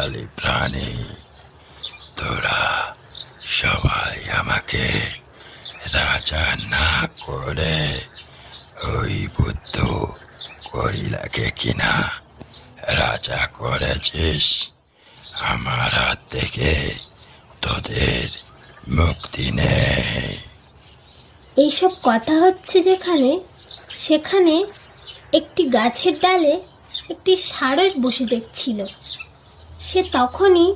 বলি প্রাণী, তোরা সবাই আমাকে রাজা না করে ওই বুদ্ধ করিলাকে কিনা রাজা করেছিস। আমার হাত থেকে তোদের মুক্তি নেই। এইসব কথা হচ্ছে যেখানে সেখানে একটি গাছের ডালে একটি সারস বসে দেখছিল। সে তখনই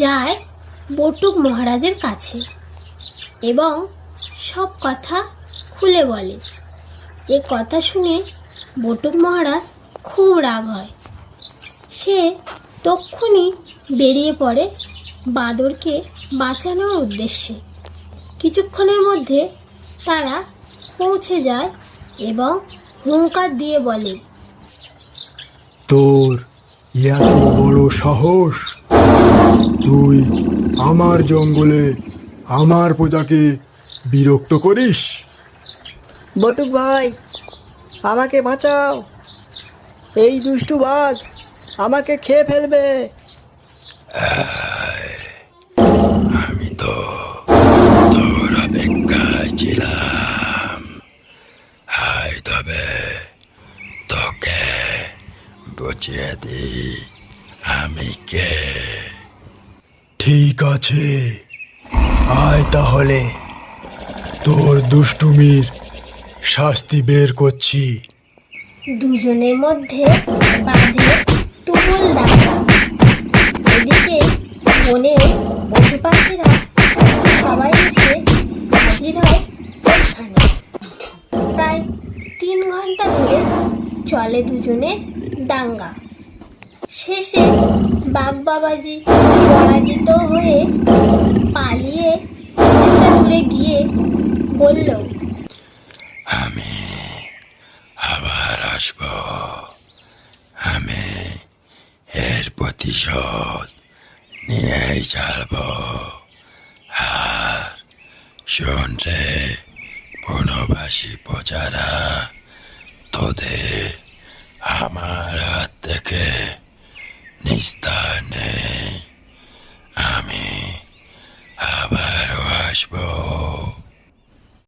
যায় বটুক মহারাজের কাছে এবং সব কথা খুলে বলে। এ কথা শুনে বটুক মহারাজ খুব রাগ হয়। সে তক্ষুনি বেরিয়ে পড়ে বাঁদরকে বাঁচানোর উদ্দেশ্যে। কিছুক্ষণের মধ্যে তারা পৌঁছে যায় এবং হুঙ্কার দিয়ে বলে, তোর এত বড় সাহস! তুই আমার জঙ্গলে আমার প্রজাকে বিরক্ত করিস? বটুক ভাই, আমাকে বাঁচাও, এই দুষ্টু বাঘ আমাকে খেয়ে ফেলবে। আমি তো তোর অপেক্ষায় ছিলাম। হাই, তবে তোকে বুঝিয়ে দি আমি কে। ঠিক আছে, আয় তাহলে, তোর দুষ্টুমির শাস্তি বের করছি। দুজনের মধ্যে বাঁধে তুমুল দাঙ্গা। এদিকে বনের পশু পাখিরা সবাই এসে হাজির হয় ওইখানে। প্রায় 3 ঘন্টা ধরে চলে দুজনের দাঙ্গা। শেষে বাঘ বাবাজি পরাজিত হয়ে পালিয়ে কিছুটা দূরে গিয়ে বলল, আমি আবার আসব। আমি এর প্রতিশোধ নিয়েই ছাড়ব। আর শোন রে বনবাসী প্রজারা, তোদের আমার হাত থেকে নিস্তার